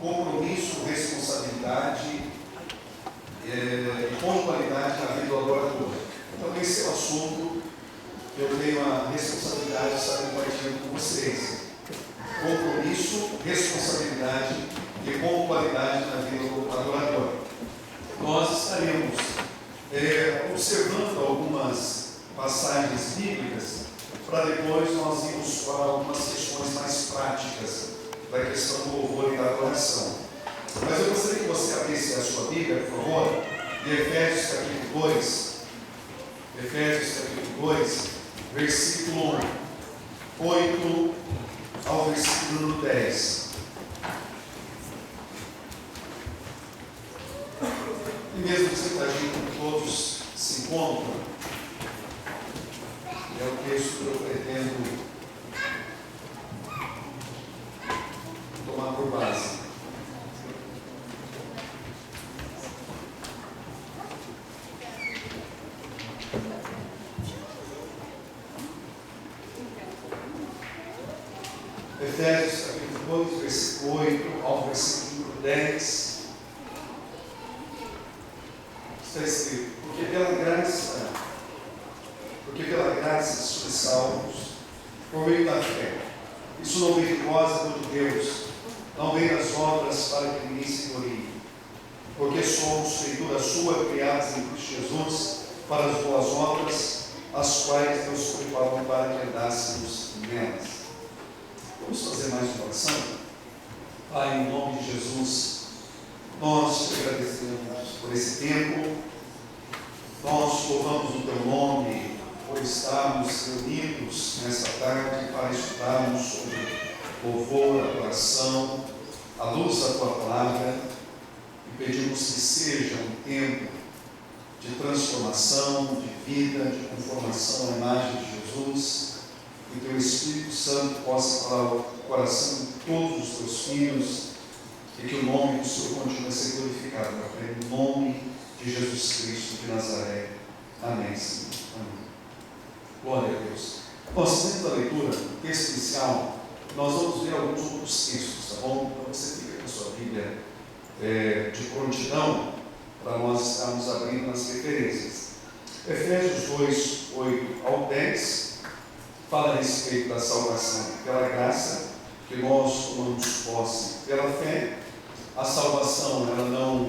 compromisso, responsabilidade e pontualidade na vida do adorador. Então esse é o assunto que eu tenho a responsabilidade de estar compartilhando com vocês. Compromisso, responsabilidade e pontualidade na vida do adorador. Nós estaremos observando algumas passagens bíblicas para depois nós irmos para algumas questões mais práticas da questão do louvor e da adoração. Mas eu gostaria que você abrisse a sua Bíblia, por favor, de Efésios capítulo 2. Efésios capítulo 2, versículo 8 ao versículo 10. E mesmo sentadinho como todos se encontram, é o texto que eu pretendo tomar por base. Efésios capítulo 2, versículo 8 ao versículo 10. Está escrito: porque pela graça sois salvos, por meio da fé. Isso não vem de nós, é de Deus, não vem das obras para que ninguém se glorie. Porque somos feitura sua, criados em Cristo Jesus, para as boas obras, as quais Deus preparou para que andássemos nelas. Vamos fazer mais uma oração? Pai, em nome de Jesus, nós te agradecemos por esse tempo, nós louvamos o teu nome por estarmos reunidos nesta tarde para estudarmos sobre louvor, adoração, à luz da tua palavra, e pedimos que seja um tempo de transformação, de vida, de conformação à imagem de Jesus, que teu Espírito Santo possa falar ao coração de todos os teus filhos e que o nome do Senhor continue a ser glorificado, em nome de Jesus Cristo de Nazaré. Amém, Senhor. Amém. Glória a Deus. Nós, dentro da leitura, texto inicial, nós vamos ver alguns outros textos, tá bom? Então você fica com a sua Bíblia de prontidão para nós estarmos abrindo nas referências. Efésios 2, 8 ao 10 fala a respeito da salvação pela graça, que nós tomamos posse pela fé. A salvação ela não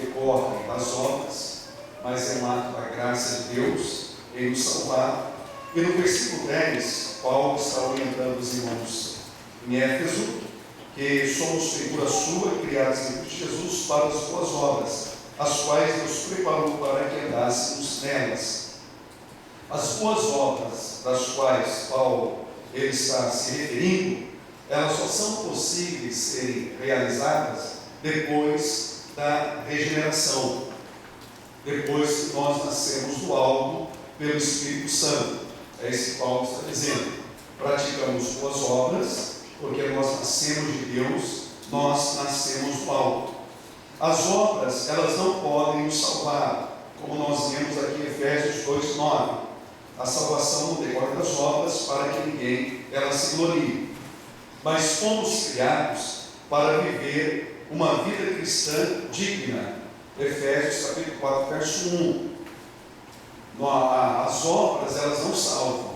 decorre das obras, mas é um ato da graça de Deus em nos salvar. E no versículo 10, Paulo está orientando os irmãos em Éfeso, que somos figura sua, criados em Cristo Jesus para as boas obras, as quais Deus preparou para que andássemos nelas. As boas obras das quais Paulo ele está se referindo, elas só são possíveis serem realizadas depois da regeneração, depois que nós nascemos do alto pelo Espírito Santo. É isso que Paulo está dizendo. Praticamos boas obras, porque nós nascemos de Deus, nós nascemos do alto. As obras, elas não podem nos salvar, como nós vemos aqui em Efésios 2, 9. A salvação não decorre das obras para que ninguém ela se glorie. Mas fomos criados para viver uma vida cristã digna. Efésios capítulo 4, verso 1. As obras elas não salvam.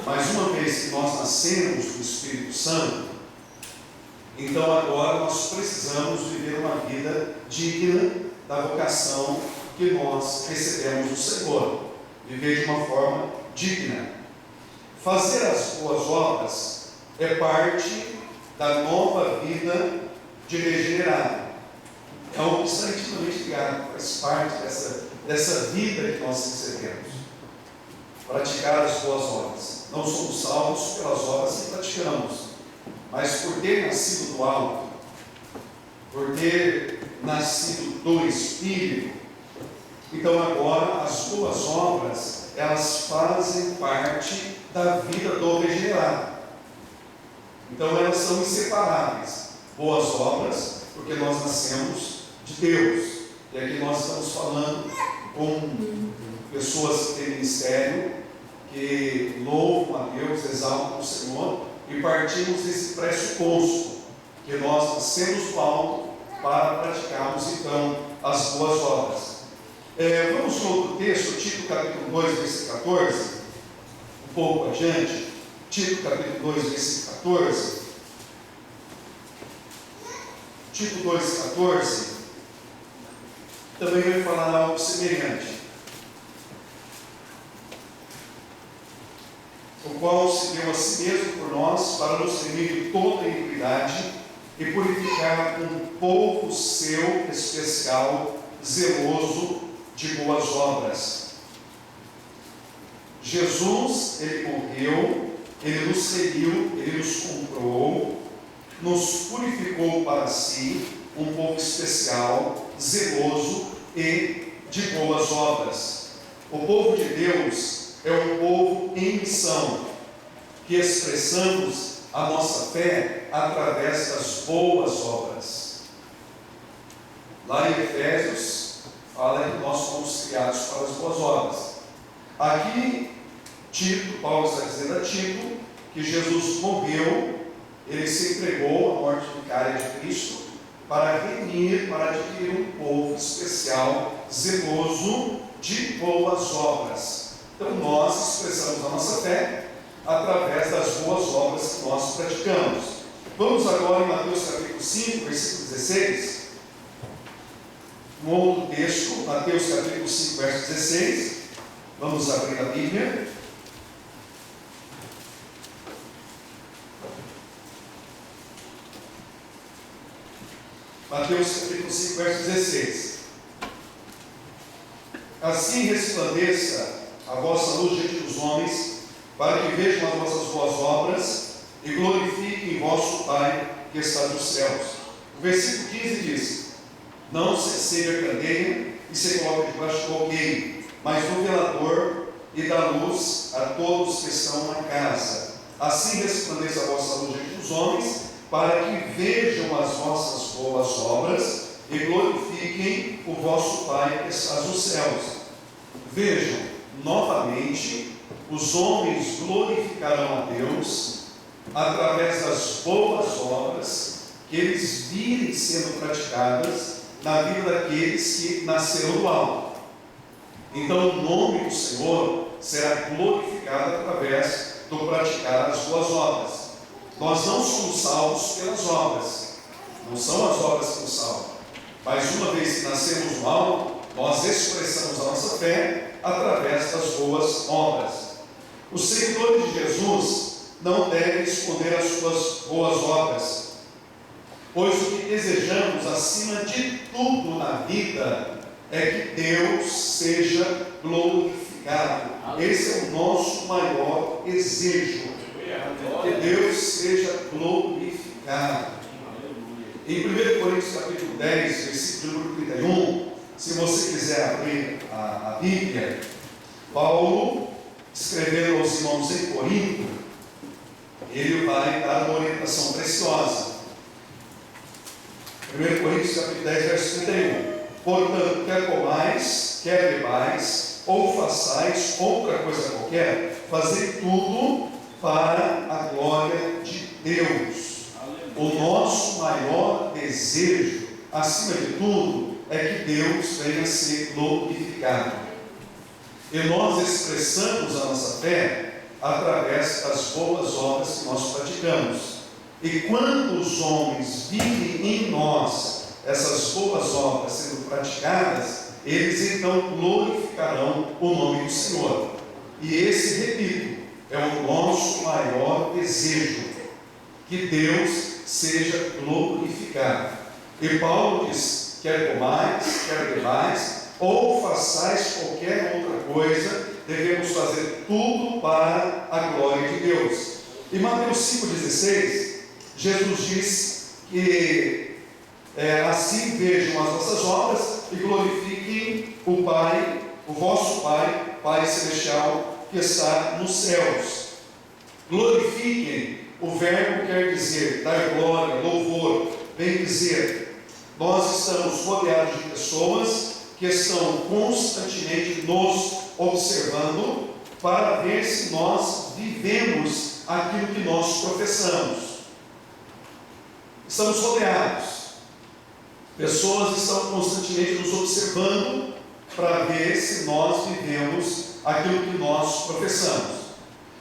Mas uma vez que nós nascemos do Espírito Santo, então agora nós precisamos viver uma vida digna da vocação que nós recebemos do Senhor. Viver de uma forma digna. Fazer as boas obras é parte da nova vida de regenerado. É algo que está intimamente ligado, faz parte dessa vida que nós recebemos. Praticar as boas obras. Não somos salvos pelas obras que praticamos, mas por ter nascido do alto, por ter nascido do Espírito. Então agora as boas obras, elas fazem parte da vida do regenerado. Então elas são inseparáveis. Boas obras, porque nós nascemos de Deus. E aqui nós estamos falando com pessoas que têm ministério, que louvam a Deus, exaltam o Senhor, e partimos desse pressuposto, que nós nascemos do alto para praticarmos então as boas obras. Vamos para outro texto, Tito capítulo 2, versículo 14, um pouco adiante. Tito capítulo 2, versículo 14. Tito 2, 14, também vai falar algo semelhante. O qual se deu a si mesmo por nós, para nos remir de toda a iniquidade e purificar um povo seu especial, zeloso de boas obras. Jesus, Ele morreu, Ele nos remiu, Ele nos comprou, nos purificou para si, um povo especial, zeloso e de boas obras. O povo de Deus é um povo em missão, que expressamos a nossa fé através das boas obras. Lá em Efésios, fala que nós somos criados para as boas obras. Aqui, Paulo está dizendo a Tito que Jesus morreu, ele se entregou à morte vicária de Cristo para remir, para adquirir um povo especial, zeloso de boas obras. Então nós expressamos a nossa fé através das boas obras que nós praticamos. Vamos agora em Mateus capítulo 5, versículo 16. Um outro texto, Mateus capítulo 5, verso 16. Vamos abrir a Bíblia. Mateus capítulo 5, verso 16. Assim resplandeça a vossa luz diante dos homens, para que vejam as vossas boas obras e glorifiquem vosso Pai que está nos céus. O versículo 15 diz: não se acende a candeia e se coloca debaixo do alqueire, mas no velador, e dá luz a todos que estão na casa. Assim resplandeça a vossa luz diante dos homens, para que vejam as vossas boas obras e glorifiquem o vosso Pai que está nos céus. Vejam, novamente, os homens glorificarão a Deus através das boas obras que eles virem sendo praticadas na vida daqueles que nasceram do alto. Então o nome do Senhor será glorificado através do praticar as boas obras. Nós não somos salvos pelas obras, não são as obras que nos salvam, mas uma vez que nascemos do alto, nós expressamos a nossa fé através das boas obras. Os seguidores de Jesus não devem esconder as suas boas obras, pois o que desejamos acima de tudo na vida é que Deus seja glorificado. Esse é o nosso maior desejo, que Deus seja glorificado. Em 1 Coríntios capítulo 10, versículo número 31, se você quiser abrir a Bíblia, Paulo, escrevendo aos irmãos em Corinto, ele vai dar uma orientação preciosa. 1 Coríntios capítulo 10, verso 31. Portanto, quer comais, quer bebais, ou façais outra coisa qualquer, fazei tudo para a glória de Deus. O nosso maior desejo, acima de tudo, é que Deus venha a ser glorificado. E nós expressamos a nossa fé através das boas obras que nós praticamos. E quando os homens virem em nós essas boas obras sendo praticadas, eles então glorificarão o nome do Senhor. E esse, repito, é o nosso maior desejo, que Deus seja glorificado. E Paulo diz: quer comais, quer bebais, ou façais qualquer outra coisa, devemos fazer tudo para a glória de Deus. Em Mateus 5,16, Jesus diz que assim vejam as vossas obras e glorifiquem o Pai, o vosso Pai, Pai Celestial, que está nos céus. Glorifiquem, o verbo quer dizer dar glória, louvor, bem dizer. Nós estamos rodeados de pessoas que estão constantemente nos observando para ver se nós vivemos aquilo que nós professamos. Estamos rodeados. Pessoas estão constantemente nos observando para ver se nós vivemos aquilo que nós professamos.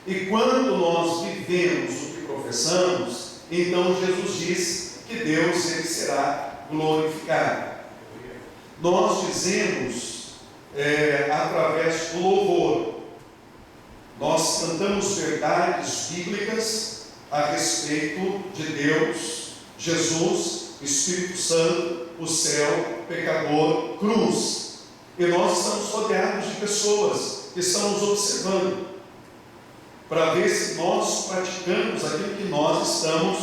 E quando nós vivemos o que professamos, então Jesus diz que Deus ele será glorificado. Nós dizemos através do louvor, nós cantamos verdades bíblicas a respeito de Deus, Jesus, Espírito Santo, o céu, pecador, cruz. E nós estamos rodeados de pessoas que estão nos observando para ver se nós praticamos aquilo que nós estamos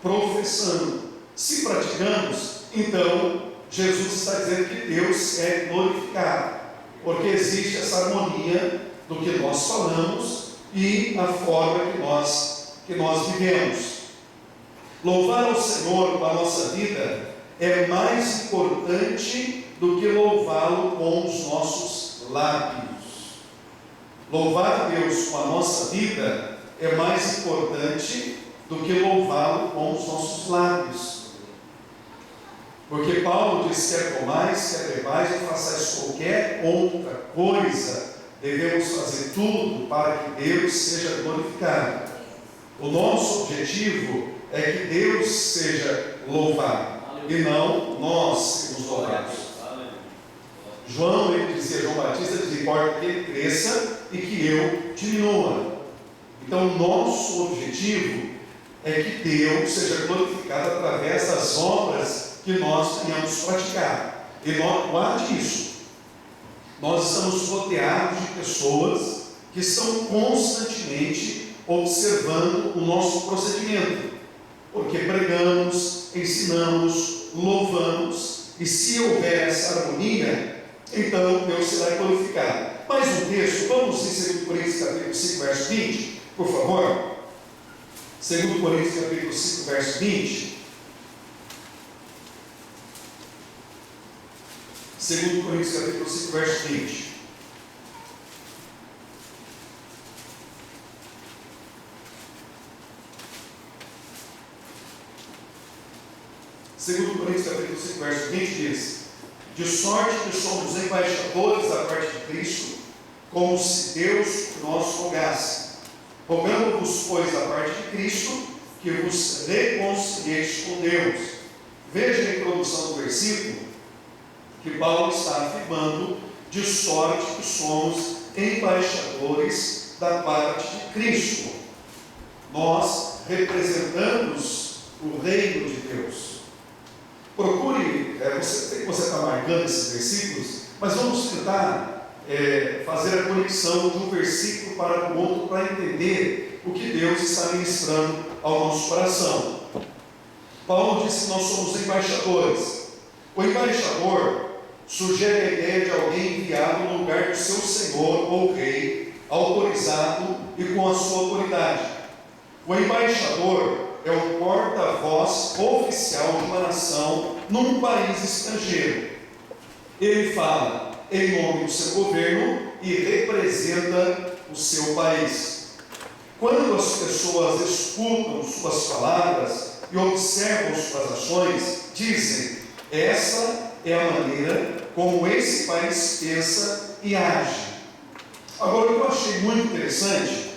professando. Se praticamos, então Jesus está dizendo que Deus é glorificado, porque existe essa harmonia do que nós falamos e a forma que nós vivemos. Louvar ao Senhor com a nossa vida é mais importante do que louvá-lo com os nossos lábios. Louvar a Deus com a nossa vida é mais importante do que louvá-lo com os nossos lábios. Porque Paulo diz: quer comais, quer bebais, ou façais qualquer outra coisa, devemos fazer tudo para que Deus seja glorificado. O nosso objetivo é que Deus seja louvado e não nós sermos louvados. João, ele dizia, João Batista dizia: importa que ele cresça e que eu diminua. Então, o nosso objetivo é que Deus seja glorificado através das obras que nós tenhamos praticado. E não guarde isso. Nós estamos rodeados de pessoas que estão constantemente observando o nosso procedimento, porque pregamos, ensinamos, louvamos, e se houver essa harmonia, então Deus será glorificado. Mais um texto, vamos em 2 Coríntios capítulo 5, verso 20, por favor. 2 Coríntios capítulo 5, verso 20. 2 Coríntios capítulo 5, verso 20. Segundo Coríntios capítulo 5, verso 20 diz: de sorte que somos embaixadores da parte de Cristo, como se Deus nós rogasse. Rogamos-vos, pois, da parte de Cristo, que vos reconcilieis com Deus. Veja a introdução do versículo, que Paulo está afirmando, de sorte que somos embaixadores da parte de Cristo. Nós representamos o reino de Deus. Procure, você está marcando esses versículos, mas vamos tentar fazer a conexão de um versículo para o outro, para entender o que Deus está ministrando ao nosso coração. Paulo disse que nós somos embaixadores. O embaixador sugere a ideia de alguém enviado no lugar do seu senhor ou rei, autorizado e com a sua autoridade. O embaixador é o porta-voz oficial de uma nação num país estrangeiro. Ele fala em nome do seu governo e representa o seu país. Quando as pessoas escutam suas palavras e observam suas ações, dizem: essa é a maneira como esse país pensa e age. Agora, o que eu achei muito interessante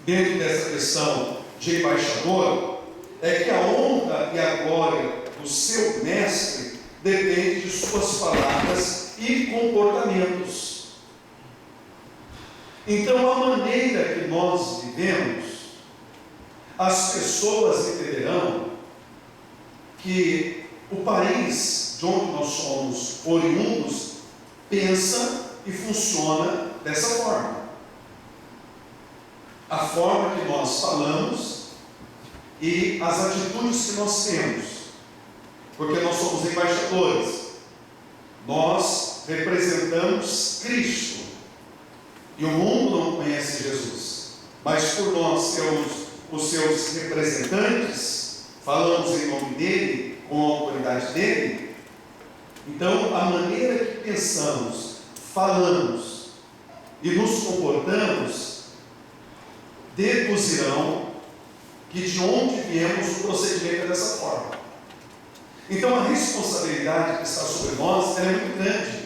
dentro dessa questão de embaixador é que a honra e a glória do seu mestre depende de suas palavras e comportamentos. Então, a maneira que nós vivemos, as pessoas entenderão que o país de onde nós somos oriundos pensa e funciona dessa forma. A forma que nós falamos e as atitudes que nós temos, porque nós somos embaixadores, nós representamos Cristo, e o mundo não conhece Jesus, mas por nós sermos os seus representantes, falamos em nome dele, com a autoridade dele. Então, a maneira que pensamos, falamos e nos comportamos deduzirão que de onde viemos o procedimento é dessa forma. Então a responsabilidade que está sobre nós é muito grande,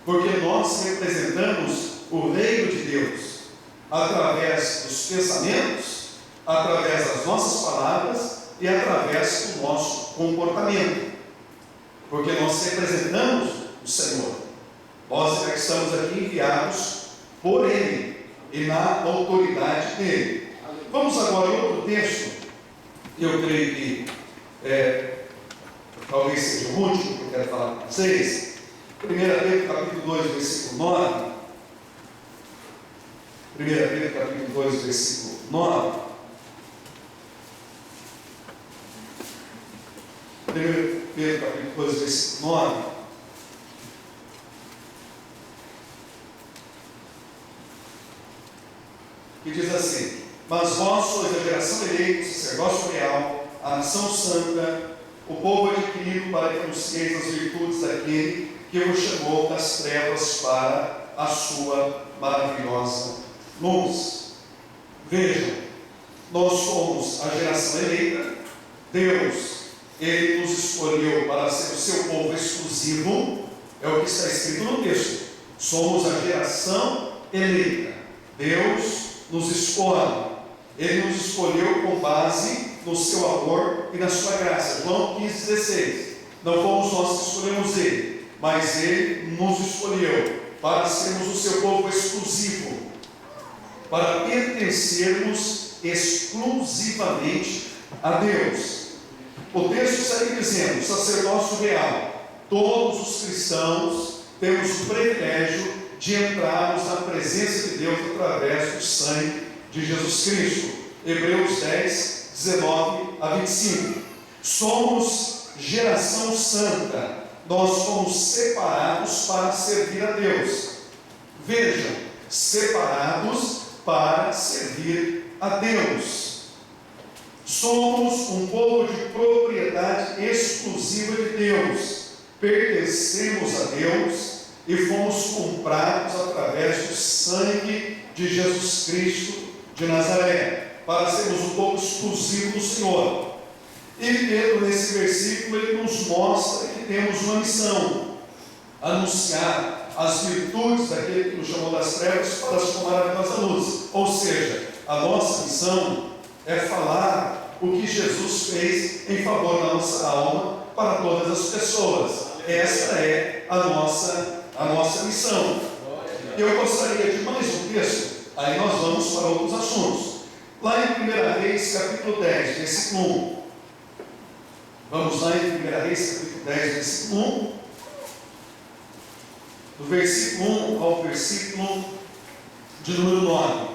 porque nós representamos o reino de Deus através dos pensamentos, através das nossas palavras e através do nosso comportamento, porque nós representamos o Senhor. Nós estamos aqui enviados por Ele e na autoridade dele. Vamos agora em outro texto, que eu creio que talvez seja o último que eu quero falar com vocês. 1 Pedro capítulo 2, versículo 9. 1 Pedro capítulo 2, versículo 9. 1 Pedro capítulo 2, versículo 9. Que diz assim: mas vós sois a geração eleita, o sacerdócio real, a nação santa, o povo adquirido para que anuncieis as virtudes daquele que vos chamou das trevas para a sua maravilhosa luz. Vejam, nós somos a geração eleita. Deus, Ele nos escolheu para ser o seu povo exclusivo. É o que está escrito no texto. Somos a geração eleita. Deus nos escolhe. Ele nos escolheu com base no seu amor e na sua graça. João 15,16. Não fomos nós que escolhemos Ele, mas Ele nos escolheu para sermos o seu povo exclusivo, para pertencermos exclusivamente a Deus. O texto segue dizendo: sacerdócio real. Todos os cristãos temos o privilégio de entrarmos na presença de Deus através do sangue de Jesus Cristo. Hebreus 10, 19 a 25. Somos geração santa. Nós fomos separados para servir a Deus. Vejam, separados para servir a Deus. Somos um povo de propriedade exclusiva de Deus. Pertencemos a Deus e fomos comprados através do sangue de Jesus Cristo de Nazaré, para sermos um povo exclusivo do Senhor. E Pedro, nesse versículo, ele nos mostra que temos uma missão: anunciar as virtudes daquele que nos chamou das trevas para a sua maravilhosa luz. Ou seja, a nossa missão é falar o que Jesus fez em favor da nossa alma para todas as pessoas. Esta é a nossa missão. Eu gostaria de mais um texto, aí nós vamos para outros assuntos. Lá em 1 Reis, capítulo 10, versículo 1. Vamos lá em 1 Reis, capítulo 10, versículo 1. Do versículo 1 ao versículo de número 9.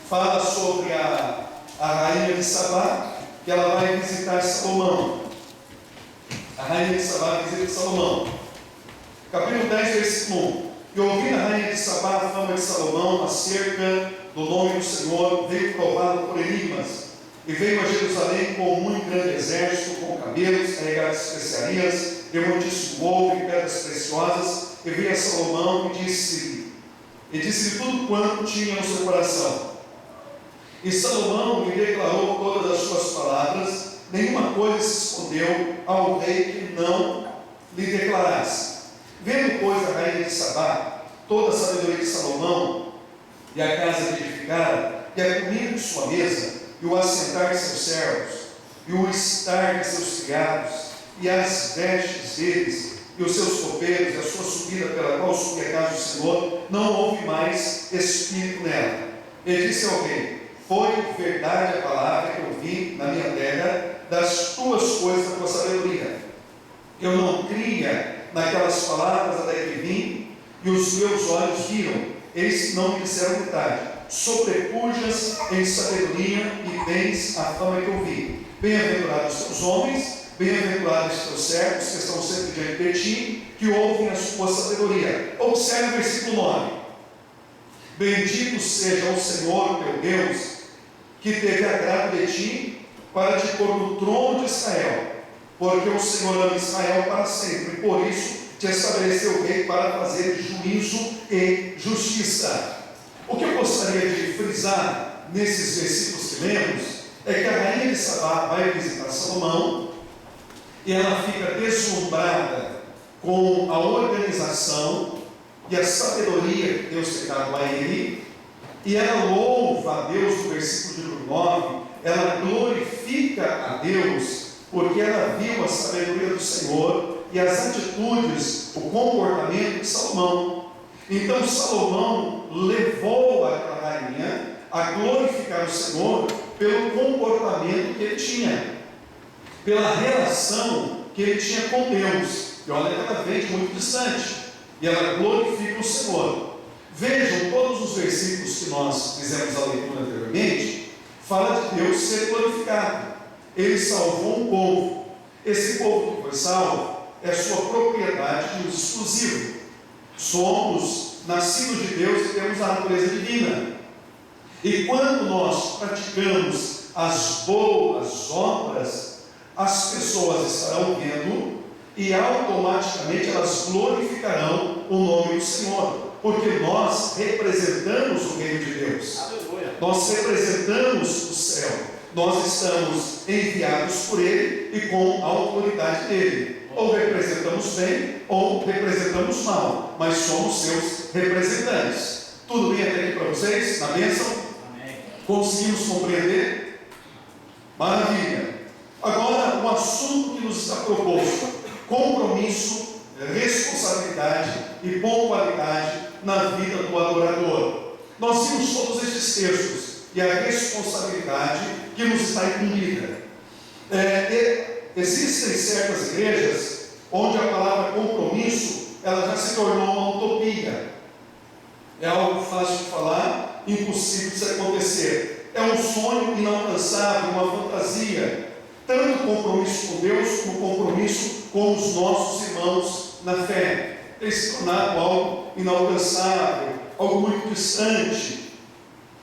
Fala sobre a rainha de Sabá, que ela vai visitar Salomão. A rainha de Sabá visita Salomão. Capítulo 10, versículo 1. E ouvindo a rainha de Sabá a fama de Salomão acerca do nome do Senhor, veio provado por enigmas, e veio a Jerusalém com um muito grande exército, com camelos carregados de especiarias, e muitíssimo ouro e pedras preciosas, e veio a Salomão e disse-lhe tudo quanto tinha no seu coração. E Salomão lhe declarou todas as suas palavras, nenhuma coisa se escondeu ao rei que não lhe declarasse. Vendo, pois, a rainha de Sabá toda a sabedoria de Salomão, e a casa que edificara, e a comida de sua mesa, e o assentar de seus servos, e o estar de seus criados, e as vestes deles, e os seus copeiros, e a sua subida pela qual subia a casa do Senhor, não houve mais espírito nela. E disse ao rei: foi verdade a palavra que ouvi na minha terra, das tuas coisas da tua sabedoria. Eu não cria naquelas palavras até que vim, e os meus olhos viram, eis que não me disseram verdade. Sobrepujas em sabedoria e tens a fama que ouvi. Bem-aventurados os teus homens, bem-aventurados os teus servos, que estão sempre diante de ti, que ouvem a sua sabedoria. Observe o versículo 9. Bendito seja o Senhor teu Deus, que teve agrado de ti, para te pôr no trono de Israel, porque o Senhor ama Israel para sempre, e por isso te estabeleceu rei para fazer juízo e justiça. O que eu gostaria de frisar nesses versículos que lemos é que a rainha de Sabá vai visitar Salomão e ela fica deslumbrada com a organização e a sabedoria que Deus tem dado a ele, e ela louva a Deus no versículo número 9, ela glorifica a Deus, porque ela viu a sabedoria do Senhor e as atitudes, o comportamento de Salomão. Então Salomão levou aquela rainha a glorificar o Senhor pelo comportamento que ele tinha, pela relação que ele tinha com Deus. E olha que ela veio de muito distante, e ela glorifica o Senhor. Vejam, todos os versículos que nós fizemos a leitura anteriormente, fala de Deus ser glorificado. Ele salvou um povo. Esse povo que foi salvo é sua propriedade de uso exclusivo. Somos nascidos de Deus e temos a natureza divina. E quando nós praticamos as boas obras, as pessoas estarão vendo e automaticamente elas glorificarão o nome do Senhor, porque nós representamos o reino de Deus. Aleluia. Nós representamos o céu, nós estamos enviados por Ele e com a autoridade dele. Ou representamos bem ou representamos mal, mas somos seus representantes. Tudo bem até aqui para vocês? Na bênção? Amém. Conseguimos compreender? Maravilha. Agora, o assunto que nos está proposto: compromisso, responsabilidade e pontualidade na vida do adorador. Nós vimos todos estes textos e a responsabilidade que nos está incumbida. Existem certas igrejas onde a palavra compromisso ela já se tornou uma utopia. É algo fácil de falar, impossível de se acontecer. É um sonho inalcançável, uma fantasia. Tanto compromisso com Deus como compromisso com os nossos irmãos na fé. Tem se tornado algo inalcançável, algo muito distante.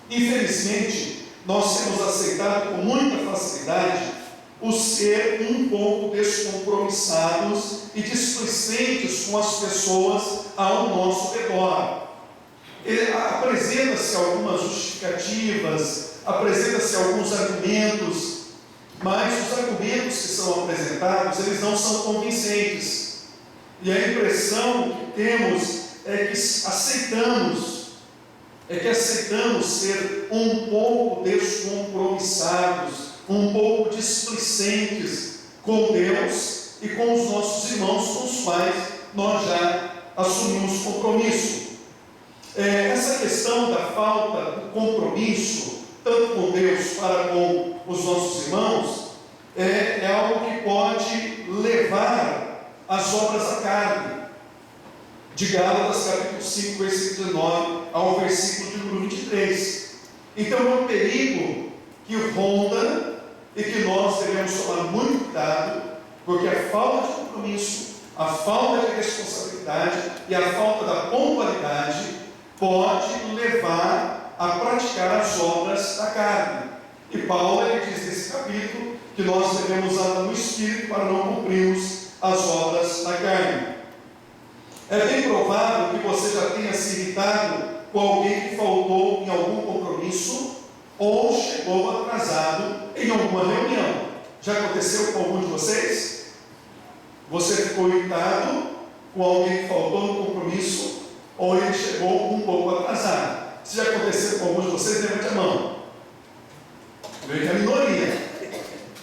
Infelizmente, nós temos aceitado com muita facilidade o ser um pouco descompromissados e displicentes com as pessoas ao nosso redor. Apresenta-se algumas justificativas, apresenta-se alguns argumentos, mas os argumentos que são apresentados, eles não são convincentes. E a impressão que temos é que aceitamos ser um pouco descompromissados, um pouco displicentes com Deus e com os nossos irmãos com os quais nós já assumimos compromisso. Essa questão da falta do compromisso, tanto com Deus para com os nossos irmãos, é algo que pode levar as obras da carne. De Gálatas capítulo 5, versículo 19 ao versículo de número 23. Então é um perigo que ronda e que nós devemos tomar muito cuidado, porque a falta de compromisso, a falta de responsabilidade e a falta da pontualidade pode levar a praticar as obras da carne. E Paulo ele diz nesse capítulo que nós devemos andar no Espírito para não cumprirmos as obras da carne. É bem provável que você já tenha se irritado com alguém que faltou em algum compromisso ou chegou atrasado em alguma reunião. Já aconteceu com algum de vocês? Você ficou irritado com alguém que faltou no compromisso ou ele chegou um pouco atrasado. Se já aconteceu com algum de vocês, levante a mão. Veja a minoria.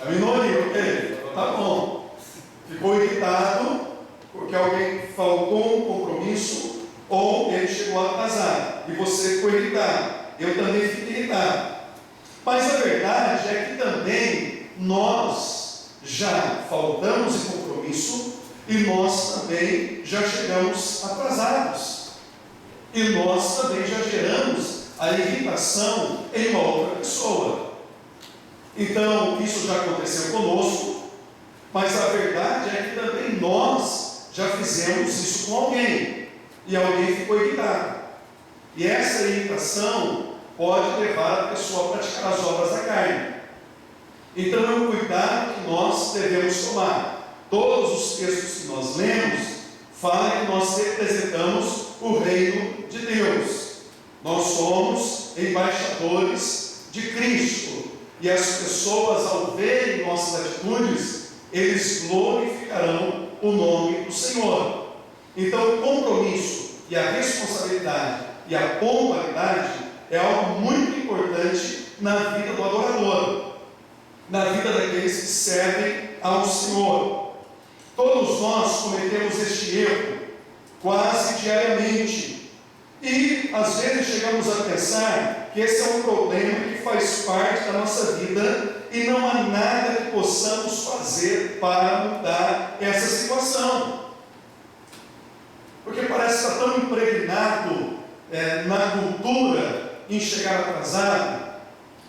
A minoria, ok? Tá bom. Ficou irritado porque alguém faltou um compromisso ou ele chegou atrasado e você ficou irritado. Eu também fiquei irritado. Mas a verdade é que também nós já faltamos em compromisso e nós também já chegamos atrasados. E nós também já geramos a irritação em uma outra pessoa. Então, isso já aconteceu conosco, mas a verdade é que também nós já fizemos isso com alguém, e alguém ficou irritado. E essa irritação pode levar a pessoa a praticar as obras da carne. Então é um cuidado que nós devemos tomar. Todos os textos que nós lemos falam que nós representamos o reino de Deus. Nós somos embaixadores de Cristo. E as pessoas, ao verem nossas atitudes, eles glorificarão o nome do Senhor. Então, o compromisso e a responsabilidade e a pontualidade é algo muito importante na vida do adorador, na vida daqueles que servem ao Senhor. Todos nós cometemos este erro quase diariamente, e às vezes chegamos a pensar que esse é um problema que faz parte da nossa vida e não há nada que possamos fazer para mudar essa situação, porque parece estar tão impregnado na cultura em chegar atrasado,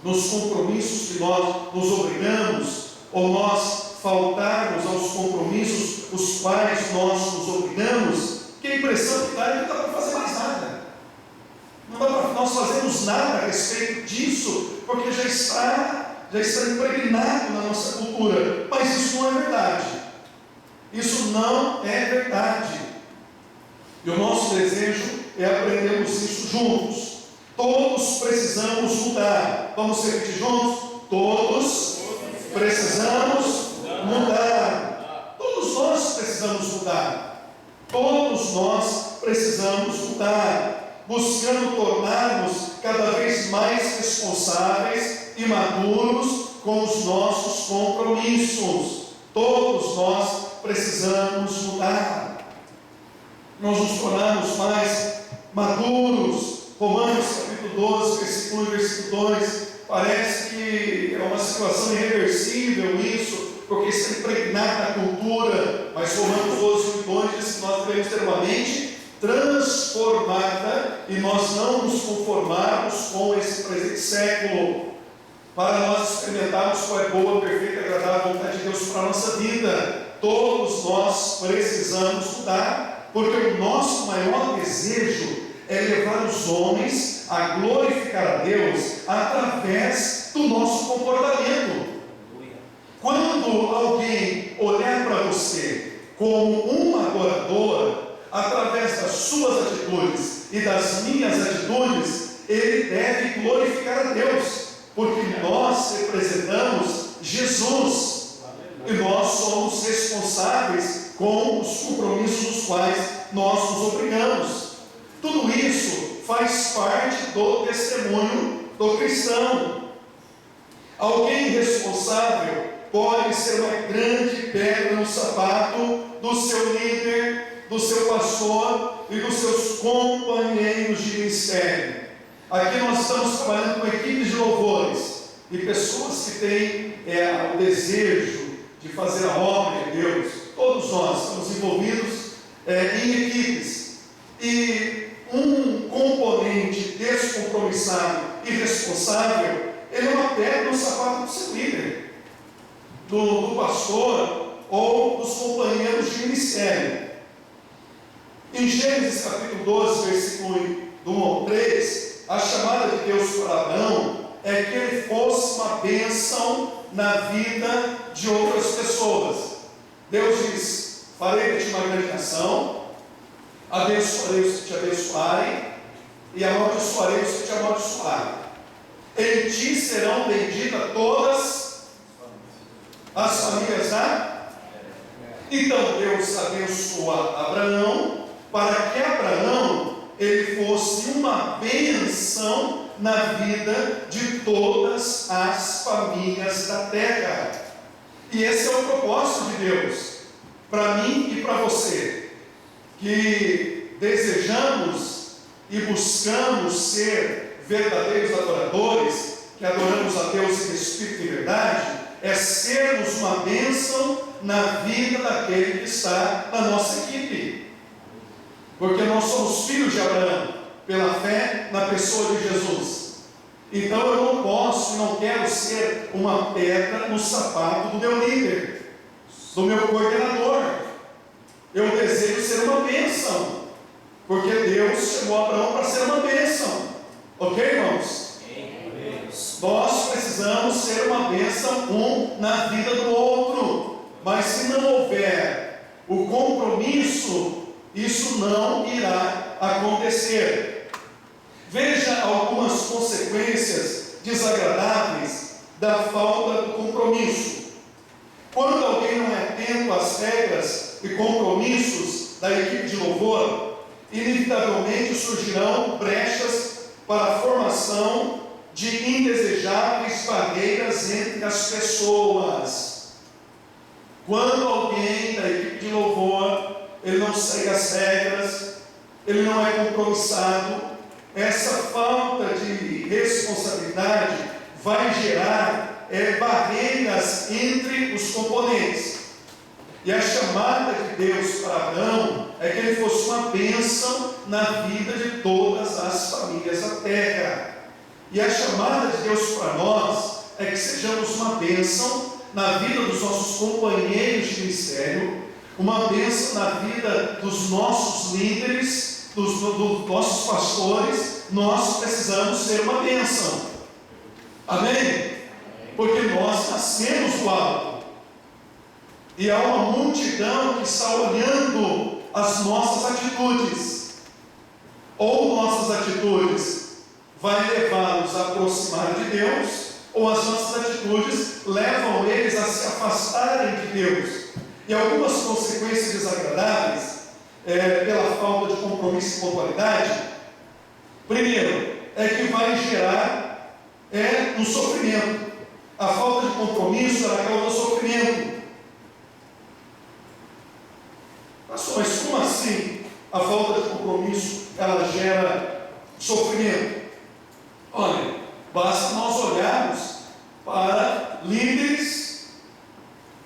nos compromissos que nós nos obrigamos, ou nós faltarmos aos compromissos os quais nós nos obrigamos, que a impressão que dá é que não dá para fazer mais nada. Não dá para nós fazermos nada a respeito disso, porque já está impregnado na nossa cultura. Mas isso não é verdade. Isso não é verdade. E o nosso desejo é aprendermos isso juntos. Todos precisamos mudar. Vamos repetir juntos? Todos precisamos mudar. Todos nós precisamos mudar. Todos nós precisamos mudar, buscando tornar-nos cada vez mais responsáveis e maduros com os nossos compromissos. Todos nós precisamos mudar. Nós nos tornamos mais maduros. Romanos capítulo 12, versículo 1 e versículo 2, parece que é uma situação irreversível isso, porque está impregnado na cultura, mas Romanos 12, 1 e 2 diz que nós devemos ter uma mente transformada e nós não nos conformarmos com esse presente século, para nós experimentarmos qual é boa, perfeita e agradável vontade de Deus para a nossa vida. Todos nós precisamos mudar, porque o nosso maior desejo é levar os homens a glorificar a Deus através do nosso comportamento. Quando alguém olhar para você como um adorador, através das suas atitudes e das minhas atitudes, ele deve glorificar a Deus, porque nós representamos Jesus e nós somos responsáveis com os compromissos dos quais nós nos obrigamos. Tudo isso faz parte do testemunho do cristão. Alguém responsável pode ser uma grande pedra no sapato do seu líder, do seu pastor e dos seus companheiros de ministério. Aqui nós estamos trabalhando com equipes de louvores e pessoas que têm o desejo de fazer a obra de Deus. Todos nós estamos envolvidos em equipes, e um componente descompromissado e irresponsável, ele é uma pedra no sapato do seu líder, do pastor ou dos companheiros de ministério. Em Gênesis capítulo 12, versículo do 1 ao 3, a chamada de Deus para Abraão é que ele fosse uma bênção na vida de outras pessoas. Deus diz: farei de ti uma grande nação, abençoarei os que te abençoarem, e amaldiçoarei os que te amaldiçoarem. Em ti serão benditas todas as famílias da... Então Deus abençoa Abraão, para que Abraão ele fosse uma bênção na vida de todas as famílias da terra. E esse é o propósito de Deus para mim e para você, que desejamos e buscamos ser verdadeiros adoradores, que adoramos a Deus em espírito e verdade, é sermos uma bênção na vida daquele que está na nossa equipe, porque nós somos filhos de Abraão, pela fé na pessoa de Jesus. Então eu não posso e não quero ser uma pedra no sapato do meu líder, do meu coordenador. Eu desejo ser uma bênção, porque Deus chamou Abraão para ser uma bênção. Ok, irmãos? Nós precisamos ser uma bênção um na vida do outro, mas se não houver o compromisso, isso não irá acontecer. Veja algumas consequências desagradáveis da falta do compromisso. Quando alguém não é atento às regras e compromissos da equipe de louvor, inevitavelmente surgirão brechas para a formação de indesejáveis barreiras entre as pessoas. Quando alguém da equipe de louvor, ele não segue as regras, ele não é compromissado, essa falta de responsabilidade vai gerar barreiras entre os componentes. E a chamada de Deus para Abraão é que ele fosse uma bênção na vida de todas as famílias da terra. E a chamada de Deus para nós é que sejamos uma bênção na vida dos nossos companheiros de ministério, uma bênção na vida dos nossos líderes, dos nossos pastores. Nós precisamos ser uma bênção. Amém? Porque nós nascemos do alto. E há uma multidão que está olhando as nossas atitudes. Ou nossas atitudes vai levá-los a aproximar de Deus, ou as nossas atitudes levam eles a se afastarem de Deus. E algumas consequências desagradáveis pela falta de compromisso e pontualidade. Primeiro, é que vai gerar um sofrimento. A falta de compromisso, ela causa sofrimento. Pastor, mas como assim a falta de compromisso, ela gera sofrimento? Olha, basta nós olharmos para líderes,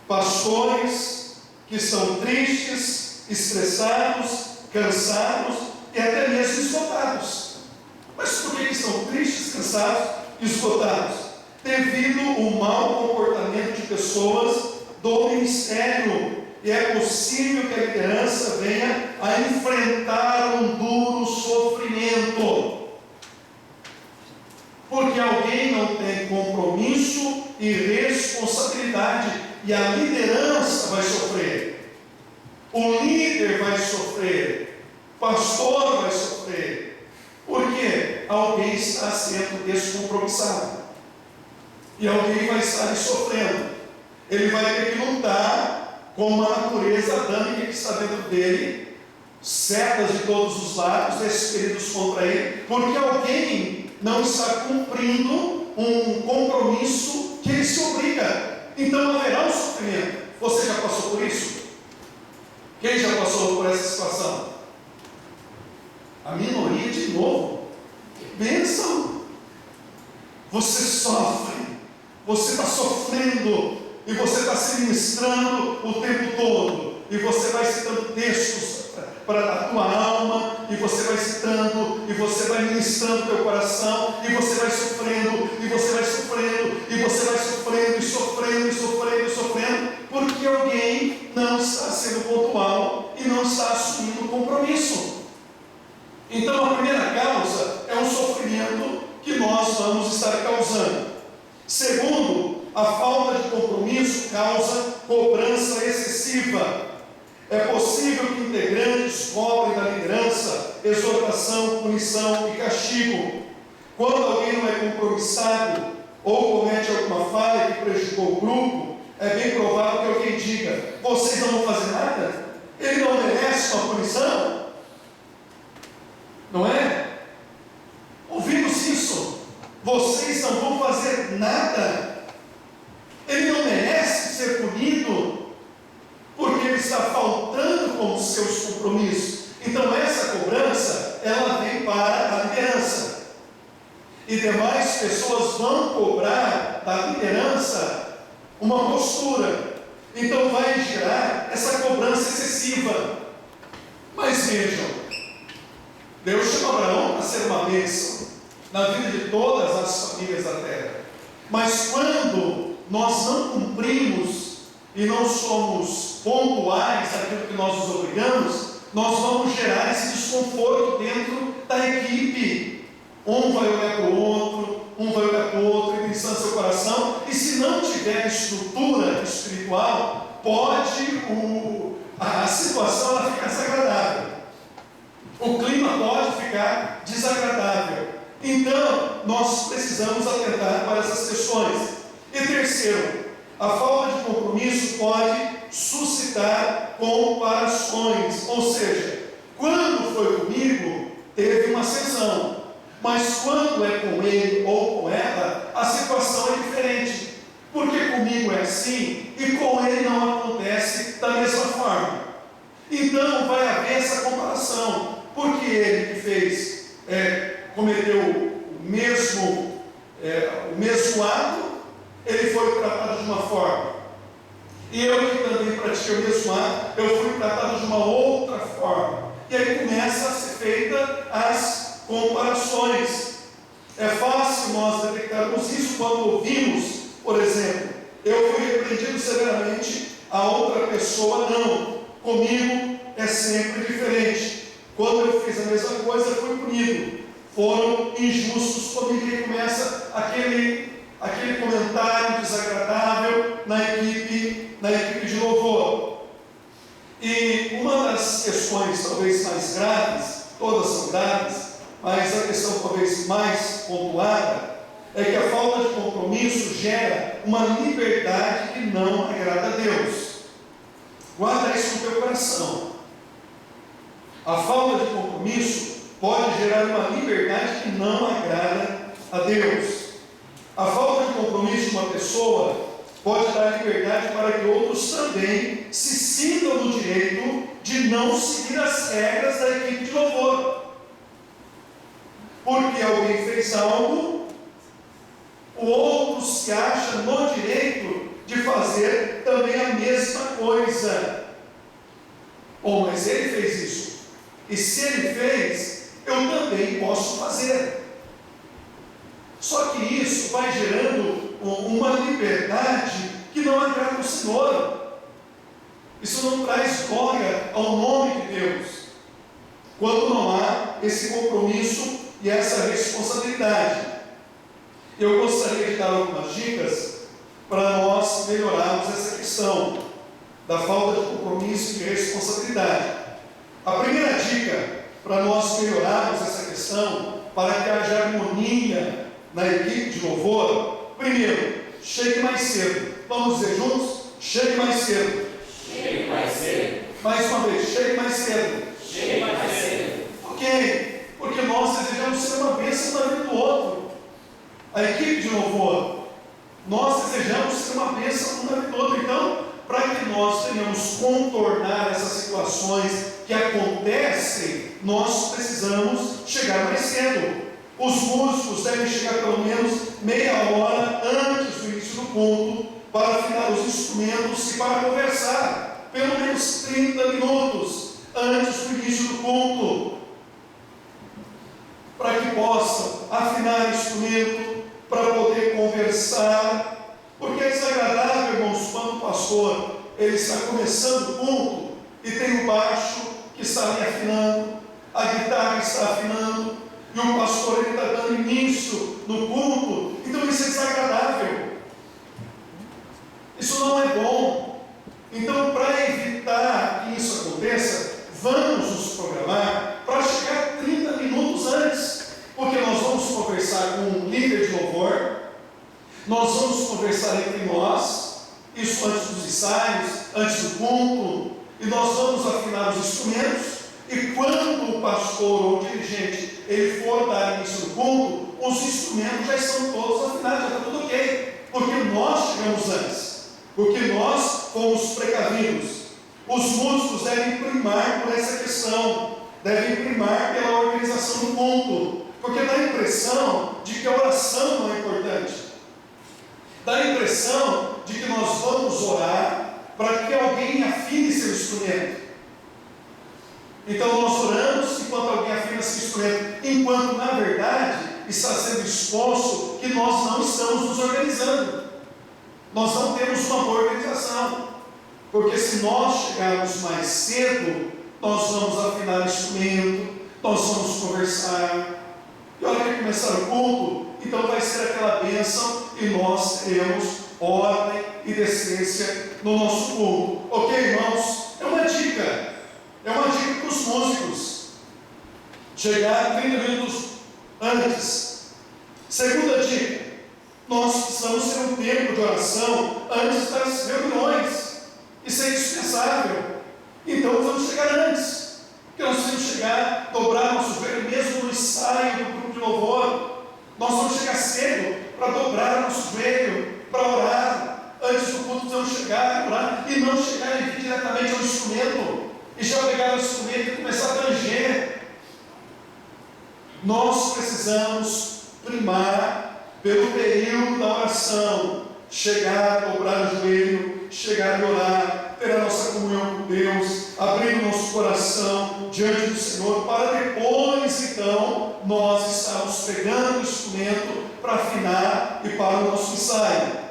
pastores que estão tristes, estressados, cansados e até mesmo esgotados. Mas por que estão tristes, cansados e esgotados? Devido ao mau comportamento de pessoas do ministério. E é possível que a liderança venha a enfrentar um duro sofrimento. Porque alguém não tem compromisso e responsabilidade, e a liderança vai sofrer, o líder vai sofrer, o pastor vai sofrer, porque alguém está sendo descompromissado, e alguém vai estar sofrendo. Ele vai ter que lutar com uma natureza adâmica que está dentro dele, setas de todos os lados expelidos contra ele, porque alguém não está cumprindo um compromisso que ele se obriga. Então haverá um sofrimento. Você já passou por isso? Quem já passou por essa situação? A minoria de novo. Que bênção! Você sofre, você está sofrendo, e você está se ministrando o tempo todo, e você vai citando textos para a tua alma, e você vai citando, e você vai ministrando o teu coração, e você vai sofrendo, e você vai sofrendo, e você vai sofrendo, e sofrendo, e sofrendo, e sofrendo, porque alguém não está sendo pontual, e não está assumindo o compromisso. Então a primeira causa é um sofrimento que nós vamos estar causando. Segundo, a falta de compromisso causa cobrança excessiva. É possível que integrantes cobrem da liderança exortação, punição e castigo. Quando alguém não é compromissado ou comete alguma falha que prejudicou o grupo, é bem provável que alguém diga: vocês não vão fazer nada? Ele não merece uma punição? Não é? Ouvimos isso. Vocês não vão fazer nada. Ele não merece ser punido porque ele está faltando com os seus compromissos. Então essa cobrança, ela vem para a liderança. E demais pessoas vão cobrar da liderança uma postura. Então vai gerar essa cobrança excessiva. Mas vejam, Deus chama Abraão para ser uma bênção na vida de todas as famílias da terra. Mas quando nós não cumprimos e não somos pontuais naquilo que nós nos obrigamos, nós vamos gerar esse desconforto dentro da equipe. Um vai olhar para o outro, um vai olhar para o outro, e pensar no seu coração, e se não tiver estrutura espiritual, a situação ela fica desagradável. O clima pode ficar desagradável. Então, nós precisamos atentar para essas questões. E terceiro, a falta de compromisso pode suscitar comparações, ou seja, quando foi comigo, teve uma ascensão, mas quando é com ele ou com ela, a situação é diferente, porque comigo é assim e com ele não acontece da mesma forma. Então vai haver essa comparação, porque ele que fez, cometeu o mesmo ato, ele foi tratado de uma forma, e eu que também pratiquei o mesmo ato, eu fui tratado de uma outra forma, e aí começa a ser feita as comparações. É fácil nós detectarmos isso quando ouvimos, por exemplo, eu fui repreendido severamente, a outra pessoa não, comigo é sempre diferente. Quando eu fiz a mesma coisa, foi punido, foram injustos comigo, e começa aquele comentário desagradável na equipe de louvor. E uma das questões talvez mais graves, todas são graves, mas a questão talvez mais pontuada é que a falta de compromisso gera uma liberdade que não agrada a Deus. Guarda isso no teu coração. A falta de compromisso pode gerar uma liberdade que não agrada a Deus. A falta de compromisso de uma pessoa pode dar liberdade para que outros também se sintam no direito de não seguir as regras da equipe de louvor. Porque alguém fez algo, o outro se acha no direito de fazer também a mesma coisa. Bom, mas ele fez isso, e se ele fez, eu também posso fazer. Só que isso vai gerando uma liberdade que não agrada ao Senhor. Isso não traz glória ao nome de Deus, quando não há esse compromisso e essa responsabilidade. Eu gostaria de dar algumas dicas para nós melhorarmos essa questão da falta de compromisso e de responsabilidade. A primeira dica para nós melhorarmos essa questão, para que haja harmonia na equipe de louvor, primeiro, chegue mais cedo. Vamos dizer juntos? Chegue mais cedo. Chegue mais cedo. Mais uma vez, chegue mais cedo. Chegue mais cedo. Por quê? Porque nós desejamos ser uma bênção na vida do outro. A equipe de louvor, nós desejamos ser uma bênção na vida do outro. Então, para que nós tenhamos contornar essas situações que acontecem, nós precisamos chegar mais cedo. Os músicos devem chegar pelo menos meia hora antes do início do culto para afinar os instrumentos e para conversar, pelo menos 30 minutos antes do início do culto, para que possam afinar o instrumento, para poder conversar, porque é desagradável, irmãos, quando o pastor ele está começando o culto e tem o baixo que está ali afinando, a guitarra está afinando, e o pastor ele está dando início no culto, então isso é desagradável, isso não é bom. Então, para evitar que isso aconteça, vamos nos programar para chegar 30 minutos antes, porque nós vamos conversar com o líder de louvor, nós vamos conversar entre nós, isso antes dos ensaios, antes do culto, e nós vamos afinar os instrumentos, e quando o pastor ou o dirigente ele for dar início no culto, os instrumentos já estão todos afinados, já está tudo ok, porque nós chegamos antes, porque nós fomos precavidos. Os músicos devem primar por essa questão, devem primar pela organização do culto, porque dá a impressão de que a oração não é importante, dá a impressão de que nós vamos orar para que alguém afine seu instrumento. Então nós oramos enquanto alguém afina seu instrumento, enquanto na verdade está sendo exposto que nós não estamos nos organizando, nós não temos uma boa organização, porque se nós chegarmos mais cedo, nós vamos afinar o instrumento, nós vamos conversar, e a hora que começar o culto, então vai ser aquela bênção e nós teremos ordem e decência no nosso culto. Ok, irmãos? É uma dica para os músicos, chegar 30 minutos antes. Segunda dica: nós precisamos ter um tempo de oração antes das reuniões. Isso é indispensável. Então precisamos chegar antes, porque nós precisamos chegar, dobrar nosso joelho mesmo no ensaio do grupo de louvor. Nós vamos chegar cedo para dobrar nosso joelho, para orar. Antes do culto precisamos chegar, orar, e não chegar e vir diretamente ao instrumento, e já pegar o instrumento e começar a tanger. Nós precisamos primar pelo período da oração, chegar, dobrar o joelho, chegar e orar, ter a nossa comunhão com Deus, abrir o nosso coração diante do Senhor, para depois, então, nós estarmos pegando o instrumento para afinar e para o nosso ensaio.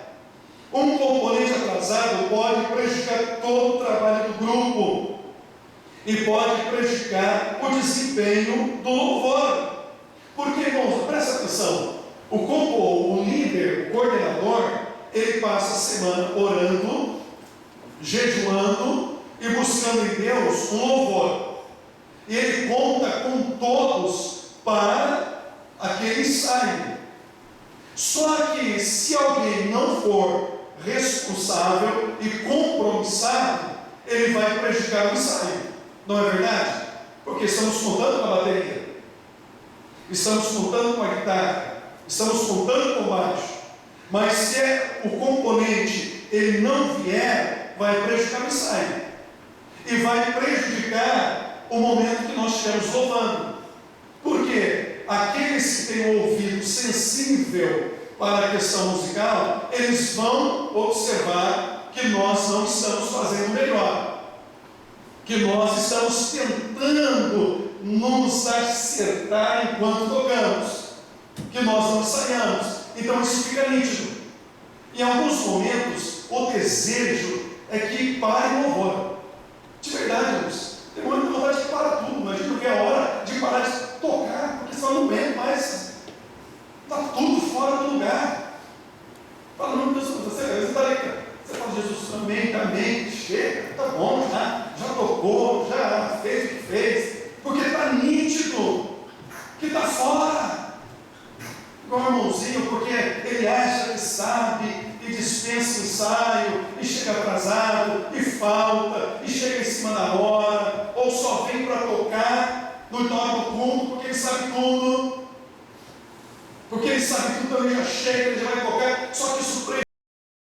Um componente atrasado pode prejudicar todo o trabalho do grupo e pode prejudicar o desempenho do louvor. Porque, irmãos, presta atenção, o líder, o coordenador, ele passa a semana orando, jejuando e buscando em Deus um louvor. E ele conta com todos para aquele ensaio. Só que se alguém não for responsável e compromissado, ele vai prejudicar o ensaio. Não é verdade? Porque estamos contando com a bateria, estamos contando com a guitarra, estamos contando com o baixo. Mas se o componente ele não vier, vai prejudicar o ensaio e vai prejudicar o momento que nós estivermos louvando. Por quê? Aqueles que têm um ouvido sensível para a questão musical, eles vão observar que nós não estamos fazendo melhor, que nós estamos tentando nos acertar enquanto tocamos, que nós não ensaiamos. Então isso fica nítido. Em alguns momentos, o desejo é que pare o louvor. De verdade, irmãos. Tem uma vontade de parar tudo. Imagina que é a hora de parar de tocar, porque senão não aguento mais. Está tudo fora do lugar. Fala, não, Deus, você fala, Jesus, amém, chega, tá bom, já tocou, já fez o que fez, porque está nítido que está fora. Igual o irmãozinho, porque ele acha que sabe, e dispensa o ensaio, e chega atrasado, e falta, e chega em cima da hora, ou só vem para tocar no hora do culto, porque ele sabe tudo. Porque ele sabe que tudo também já chega, ele já vai tocar, só que isso